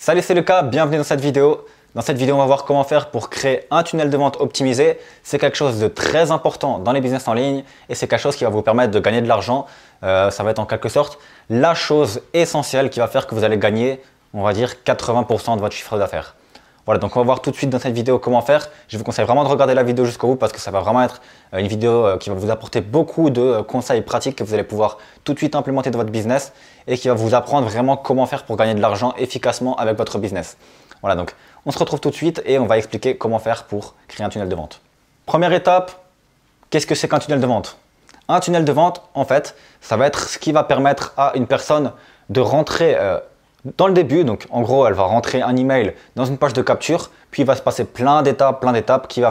Salut, c'est Lucas, bienvenue dans cette vidéo. Dans cette vidéo, on va voir comment faire pour créer un tunnel de vente optimisé. C'est quelque chose de très important dans les business en ligne et c'est quelque chose qui va vous permettre de gagner de l'argent. Ça va être en quelque sorte la chose essentielle qui va faire que vous allez gagner, on va dire 80% de votre chiffre d'affaires. Voilà, donc on va voir tout de suite dans cette vidéo comment faire. Je vous conseille vraiment de regarder la vidéo jusqu'au bout parce que ça va vraiment être une vidéo qui va vous apporter beaucoup de conseils pratiques que vous allez pouvoir tout de suite implémenter dans votre business et qui va vous apprendre vraiment comment faire pour gagner de l'argent efficacement avec votre business. Voilà, donc on se retrouve tout de suite et on va expliquer comment faire pour créer un tunnel de vente. Première étape, qu'est-ce que c'est qu'un tunnel de vente? Un tunnel de vente, en fait, ça va être ce qui va permettre à une personne de rentrer dans le début. Donc en gros, elle va rentrer un email dans une page de capture, puis il va se passer plein d'étapes qui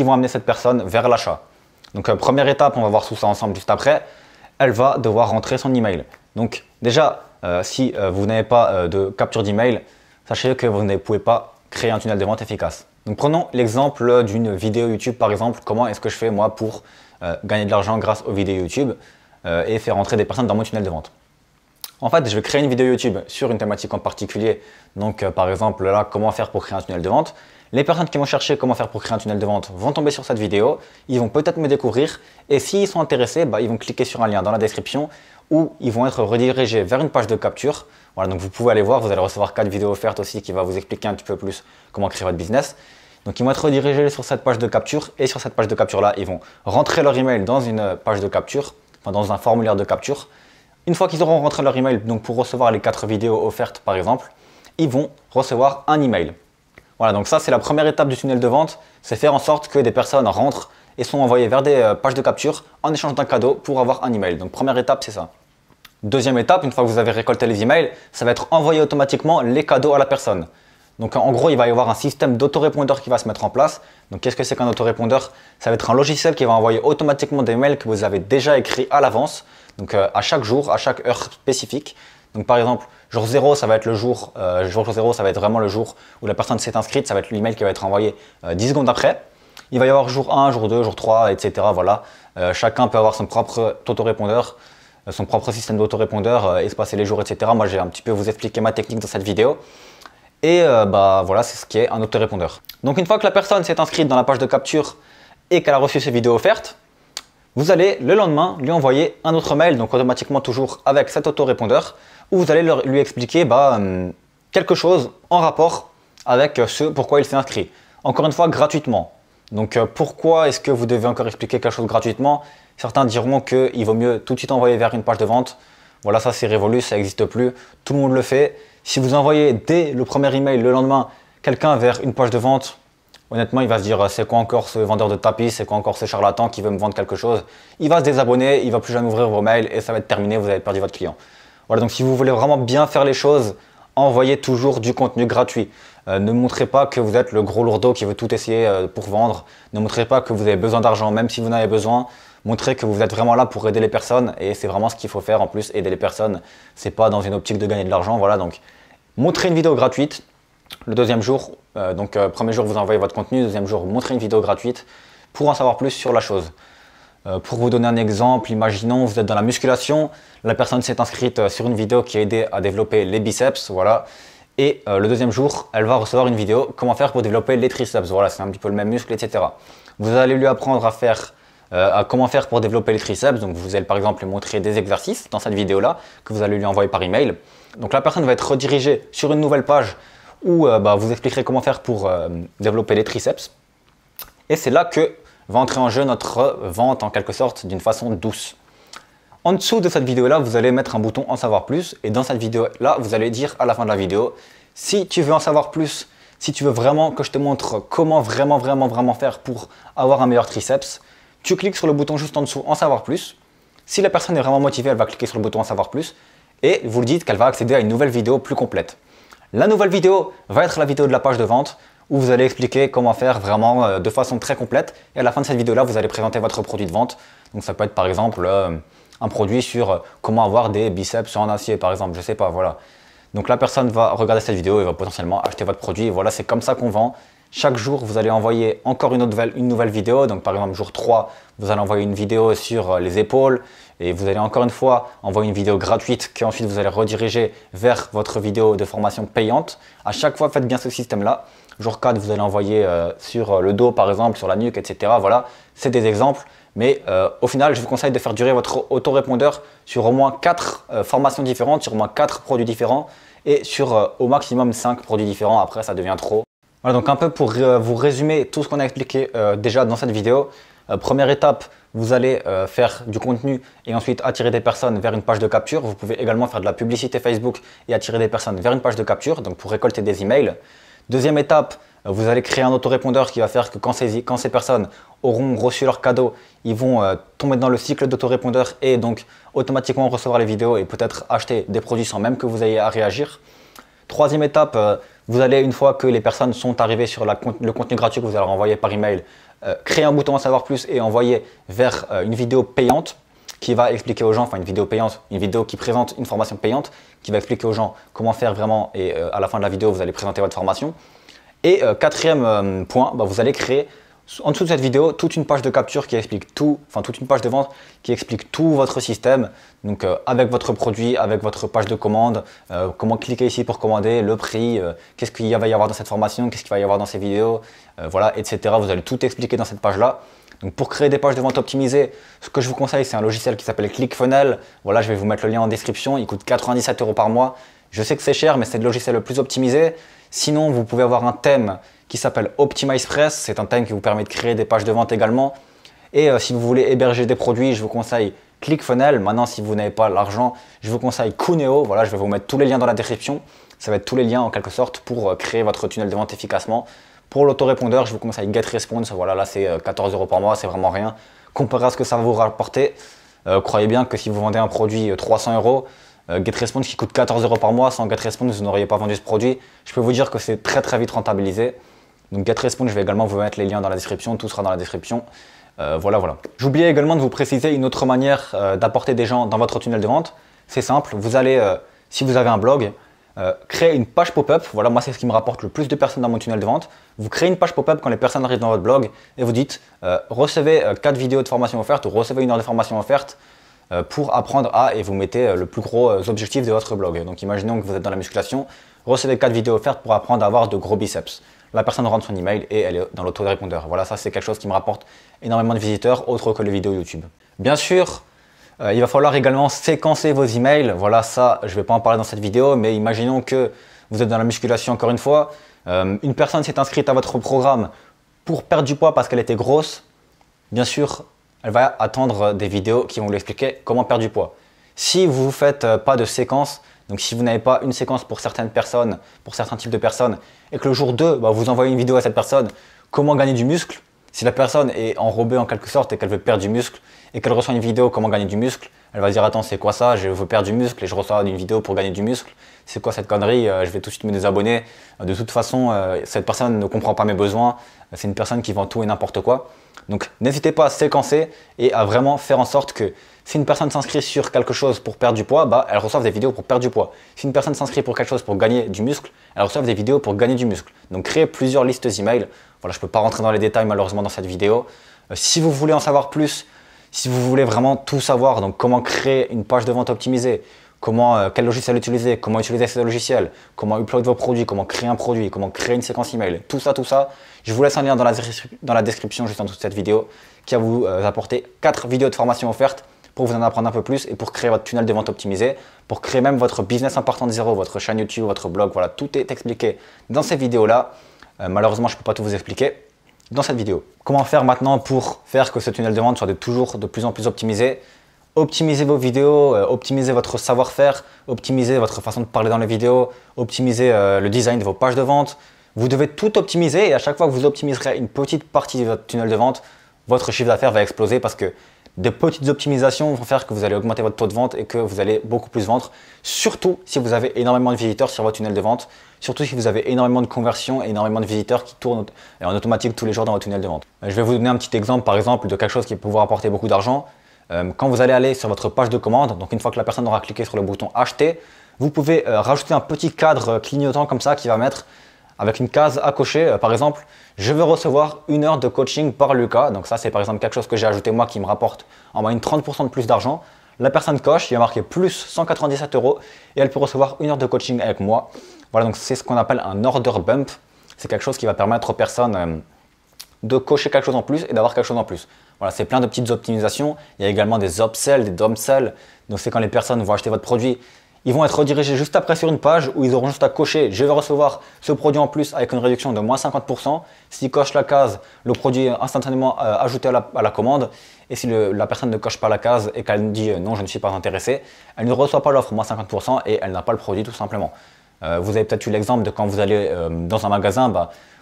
vont amener cette personne vers l'achat. Donc première étape, on va voir tout ça ensemble juste après, elle va devoir rentrer son email. Donc déjà, si vous n'avez pas de capture d'email, sachez que vous ne pouvez pas créer un tunnel de vente efficace. Donc prenons l'exemple d'une vidéo YouTube par exemple. Comment est-ce que je fais moi pour gagner de l'argent grâce aux vidéos YouTube et faire rentrer des personnes dans mon tunnel de vente? En fait, je vais créer une vidéo YouTube sur une thématique en particulier. Donc par exemple là, comment faire pour créer un tunnel de vente. Les personnes qui vont chercher comment faire pour créer un tunnel de vente vont tomber sur cette vidéo. Ils vont peut-être me découvrir et s'ils sont intéressés, ils vont cliquer sur un lien dans la description où ils vont être redirigés vers une page de capture. Voilà, donc vous pouvez aller voir, vous allez recevoir 4 vidéos offertes aussi qui vont vous expliquer un petit peu plus comment créer votre business. Donc ils vont être redirigés sur cette page de capture et sur cette page de capture là, ils vont rentrer leur email dans une page de capture, dans un formulaire de capture. Une fois qu'ils auront rentré leur email, donc pour recevoir les 4 vidéos offertes par exemple, ils vont recevoir un email. Voilà, donc ça c'est la première étape du tunnel de vente, c'est faire en sorte que des personnes rentrent et sont envoyées vers des pages de capture en échange d'un cadeau pour avoir un email. Donc première étape, c'est ça. Deuxième étape, une fois que vous avez récolté les emails, ça va être envoyer automatiquement les cadeaux à la personne. Donc en gros, il va y avoir un système d'autorépondeur qui va se mettre en place. Donc qu'est-ce que c'est qu'un autorépondeur? Ça va être un logiciel qui va envoyer automatiquement des mails que vous avez déjà écrits à l'avance. Donc à chaque jour, à chaque heure spécifique. Donc par exemple, jour 0, ça va être le jour, jour 0, ça va être vraiment le jour où la personne s'est inscrite. Ça va être l'email qui va être envoyé 10 secondes après. Il va y avoir jour 1, jour 2, jour 3, etc. Voilà. Chacun peut avoir son propre autorépondeur, son propre système d'autorépondeur, espacer les jours, etc. Moi, j'ai un petit peu vous expliqué ma technique dans cette vidéo. Et voilà, c'est ce qui est un autorépondeur. Donc une fois que la personne s'est inscrite dans la page de capture et qu'elle a reçu ses vidéos offertes, vous allez le lendemain lui envoyer un autre mail, donc automatiquement toujours avec cet autorépondeur, où vous allez lui expliquer quelque chose en rapport avec ce pourquoi il s'est inscrit. Encore une fois, gratuitement. Donc pourquoi est-ce que vous devez encore expliquer quelque chose gratuitement? Certains diront qu'il vaut mieux tout de suite envoyer vers une page de vente. Voilà, ça c'est révolu, ça n'existe plus. Tout le monde le fait. Si vous envoyez dès le premier email le lendemain quelqu'un vers une page de vente, honnêtement, il va se dire c'est quoi encore ce vendeur de tapis, c'est quoi encore ce charlatan qui veut me vendre quelque chose. Il va se désabonner, il ne va plus jamais ouvrir vos mails et ça va être terminé, vous avez perdu votre client. Voilà, donc si vous voulez vraiment bien faire les choses, envoyez toujours du contenu gratuit. Ne montrez pas que vous êtes le gros lourdeau qui veut tout essayer pour vendre. Ne montrez pas que vous avez besoin d'argent, même si vous en avez besoin. Montrez que vous êtes vraiment là pour aider les personnes et c'est vraiment ce qu'il faut faire en plus, aider les personnes. C'est pas dans une optique de gagner de l'argent. Voilà, donc montrez une vidéo gratuite. Le deuxième jour, premier jour vous envoyez votre contenu, deuxième jour montrez une vidéo gratuite pour en savoir plus sur la chose. Pour vous donner un exemple, imaginons vous êtes dans la musculation, la personne s'est inscrite sur une vidéo qui a aidé à développer les biceps, voilà. Et le deuxième jour, elle va recevoir une vidéo comment faire pour développer les triceps, voilà, c'est un petit peu le même muscle, etc. Vous allez lui apprendre à comment faire pour développer les triceps, donc vous allez par exemple lui montrer des exercices dans cette vidéo-là que vous allez lui envoyer par email. Donc la personne va être redirigée sur une nouvelle page où vous expliquerez comment faire pour développer les triceps. Et c'est là que va entrer en jeu notre vente en quelque sorte d'une façon douce. En dessous de cette vidéo-là, vous allez mettre un bouton en savoir plus. Et dans cette vidéo-là, vous allez dire à la fin de la vidéo, si tu veux en savoir plus, si tu veux vraiment que je te montre comment vraiment faire pour avoir un meilleur triceps, tu cliques sur le bouton juste en dessous en savoir plus. Si la personne est vraiment motivée, elle va cliquer sur le bouton en savoir plus. Et vous lui dites qu'elle va accéder à une nouvelle vidéo plus complète. La nouvelle vidéo va être la vidéo de la page de vente où vous allez expliquer comment faire vraiment de façon très complète. Et à la fin de cette vidéo-là, vous allez présenter votre produit de vente. Donc ça peut être par exemple un produit sur comment avoir des biceps en acier par exemple, je sais pas, voilà. Donc la personne va regarder cette vidéo et va potentiellement acheter votre produit. Et voilà, c'est comme ça qu'on vend. Chaque jour, vous allez envoyer encore une nouvelle vidéo. Donc par exemple, jour 3, vous allez envoyer une vidéo sur les épaules, et vous allez encore une fois envoyer une vidéo gratuite qu'ensuite vous allez rediriger vers votre vidéo de formation payante. À chaque fois, faites bien ce système-là. Jour 4, vous allez envoyer sur le dos par exemple, sur la nuque, etc. Voilà, c'est des exemples. Mais au final, je vous conseille de faire durer votre autorépondeur sur au moins 4 formations différentes, sur au moins 4 produits différents et sur au maximum 5 produits différents. Après, ça devient trop. Voilà, donc un peu pour vous résumer tout ce qu'on a expliqué déjà dans cette vidéo. Première étape, vous allez faire du contenu et ensuite attirer des personnes vers une page de capture. Vous pouvez également faire de la publicité Facebook et attirer des personnes vers une page de capture, donc pour récolter des emails. Deuxième étape, vous allez créer un autorépondeur qui va faire que quand ces personnes auront reçu leur cadeau, ils vont tomber dans le cycle d'autorépondeur et donc automatiquement recevoir les vidéos et peut-être acheter des produits sans même que vous ayez à réagir. Troisième étape, vous allez, une fois que les personnes sont arrivées sur le contenu gratuit que vous allez renvoyer par email, créer un bouton en savoir plus et envoyer vers une vidéo payante qui va expliquer aux gens, enfin une vidéo payante, une vidéo qui présente une formation payante, qui va expliquer aux gens comment faire vraiment et à la fin de la vidéo, vous allez présenter votre formation. Et quatrième point, vous allez créer en dessous de cette vidéo toute une page de capture qui explique tout, enfin toute une page de vente qui explique tout votre système, donc avec votre produit, avec votre page de commande, comment cliquer ici pour commander, le prix, qu'est-ce qu'il va y avoir dans cette formation, qu'est-ce qu'il va y avoir dans ces vidéos, voilà, etc. Vous allez tout expliquer dans cette page-là. Donc pour créer des pages de vente optimisées, ce que je vous conseille, c'est un logiciel qui s'appelle ClickFunnels. Voilà, je vais vous mettre le lien en description. Il coûte 97 € par mois. Je sais que c'est cher, mais c'est le logiciel le plus optimisé. Sinon, vous pouvez avoir un thème qui s'appelle OptimizePress. C'est un thème qui vous permet de créer des pages de vente également. Et si vous voulez héberger des produits, je vous conseille ClickFunnels. Maintenant, si vous n'avez pas l'argent, je vous conseille Kuneo. Voilà, je vais vous mettre tous les liens dans la description. Ça va être tous les liens en quelque sorte pour créer votre tunnel de vente efficacement. Pour l'autorépondeur, je vous conseille GetResponse. Voilà, là c'est 14 € par mois, c'est vraiment rien. Comparé à ce que ça va vous rapporter, croyez bien que si vous vendez un produit 300 €, GetResponse qui coûte 14 € par mois, sans GetResponse, vous n'auriez pas vendu ce produit. Je peux vous dire que c'est très très vite rentabilisé. Donc GetResponse, je vais également vous mettre les liens dans la description, tout sera dans la description. Voilà. J'oubliais également de vous préciser une autre manière d'apporter des gens dans votre tunnel de vente. C'est simple, vous allez, si vous avez un blog, créer une page pop-up. Voilà, moi c'est ce qui me rapporte le plus de personnes dans mon tunnel de vente. Vous créez une page pop-up quand les personnes arrivent dans votre blog et vous dites recevez 4 vidéos de formation offerte ou recevez 1 heure de formation offerte pour apprendre à, et vous mettez le plus gros objectif de votre blog. Donc imaginons que vous êtes dans la musculation, recevez 4 vidéos offertes pour apprendre à avoir de gros biceps. La personne rentre son email et elle est dans l'autorépondeur. Voilà, ça c'est quelque chose qui me rapporte énormément de visiteurs autre que les vidéos YouTube. Bien sûr, il va falloir également séquencer vos emails. Voilà, ça, je ne vais pas en parler dans cette vidéo, mais imaginons que vous êtes dans la musculation encore une fois. Une personne s'est inscrite à votre programme pour perdre du poids parce qu'elle était grosse. Bien sûr, elle va attendre des vidéos qui vont lui expliquer comment perdre du poids. Si vous ne faites pas de séquence, donc si vous n'avez pas une séquence pour certaines personnes, pour certains types de personnes, et que le jour 2, vous envoyez une vidéo à cette personne, comment gagner du muscle, si la personne est enrobée en quelque sorte et qu'elle veut perdre du muscle et qu'elle reçoit une vidéo comment gagner du muscle, elle va dire attends c'est quoi ça, je veux perdre du muscle et je reçois une vidéo pour gagner du muscle, c'est quoi cette connerie, je vais tout de suite me désabonner. De toute façon cette personne ne comprend pas mes besoins, c'est une personne qui vend tout et n'importe quoi. Donc n'hésitez pas à séquencer et à vraiment faire en sorte que si une personne s'inscrit sur quelque chose pour perdre du poids, elle reçoit des vidéos pour perdre du poids. Si une personne s'inscrit pour quelque chose pour gagner du muscle, elle reçoit des vidéos pour gagner du muscle. Donc créez plusieurs listes email. Voilà, je ne peux pas rentrer dans les détails malheureusement dans cette vidéo. Si vous voulez en savoir plus, si vous voulez vraiment tout savoir, donc comment créer une page de vente optimisée, quel logiciel utiliser, comment utiliser ce logiciel, comment upload vos produits, comment créer un produit, comment créer une séquence email, tout ça, je vous laisse un lien dans la description juste en dessous de cette vidéo qui va vous apporter 4 vidéos de formation offertes pour vous en apprendre un peu plus et pour créer votre tunnel de vente optimisé, pour créer même votre business en partant de zéro, votre chaîne YouTube, votre blog, voilà, tout est expliqué dans ces vidéos-là. Malheureusement, je ne peux pas tout vous expliquer dans cette vidéo. Comment faire maintenant pour faire que ce tunnel de vente soit toujours de plus en plus optimisé? Optimisez vos vidéos, optimisez votre savoir-faire, optimisez votre façon de parler dans les vidéos, optimisez le design de vos pages de vente. Vous devez tout optimiser et à chaque fois que vous optimiserez une petite partie de votre tunnel de vente, votre chiffre d'affaires va exploser parce que de petites optimisations vont faire que vous allez augmenter votre taux de vente et que vous allez beaucoup plus vendre. Surtout si vous avez énormément de visiteurs sur votre tunnel de vente, surtout si vous avez énormément de conversions et énormément de visiteurs qui tournent en automatique tous les jours dans votre tunnel de vente. Je vais vous donner un petit exemple par exemple de quelque chose qui peut vous rapporter beaucoup d'argent. Quand vous allez aller sur votre page de commande, donc une fois que la personne aura cliqué sur le bouton acheter, vous pouvez rajouter un petit cadre clignotant comme ça qui va mettre avec une case à cocher, par exemple, je veux recevoir 1 heure de coaching par Lucas. Donc ça, c'est par exemple quelque chose que j'ai ajouté moi qui me rapporte en moyenne 30% de plus d'argent. La personne coche, il y a marqué plus 197 € et elle peut recevoir 1 heure de coaching avec moi. Voilà, donc c'est ce qu'on appelle un order bump. C'est quelque chose qui va permettre aux personnes de cocher quelque chose en plus et d'avoir quelque chose en plus. Voilà, c'est plein de petites optimisations. Il y a également des upsells, des downsells. Donc c'est quand les personnes vont acheter votre produit, ils vont être redirigés juste après sur une page où ils auront juste à cocher « Je vais recevoir ce produit en plus avec une réduction de moins 50%. » S'ils cochent la case, le produit est instantanément ajouté à la commande. Et si la personne ne coche pas la case et qu'elle dit « Non, je ne suis pas intéressé », elle ne reçoit pas l'offre moins 50% et elle n'a pas le produit tout simplement. Vous avez peut-être eu l'exemple de quand vous allez dans un magasin,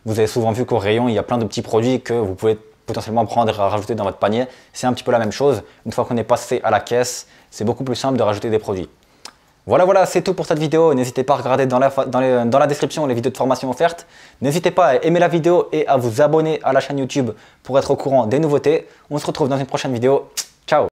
vous avez souvent vu qu'au rayon, il y a plein de petits produits que vous pouvez potentiellement prendre et rajouter dans votre panier. C'est un petit peu la même chose. Une fois qu'on est passé à la caisse, c'est beaucoup plus simple de rajouter des produits. Voilà, c'est tout pour cette vidéo. N'hésitez pas à regarder dans la description les vidéos de formation offertes. N'hésitez pas à aimer la vidéo et à vous abonner à la chaîne YouTube pour être au courant des nouveautés. On se retrouve dans une prochaine vidéo.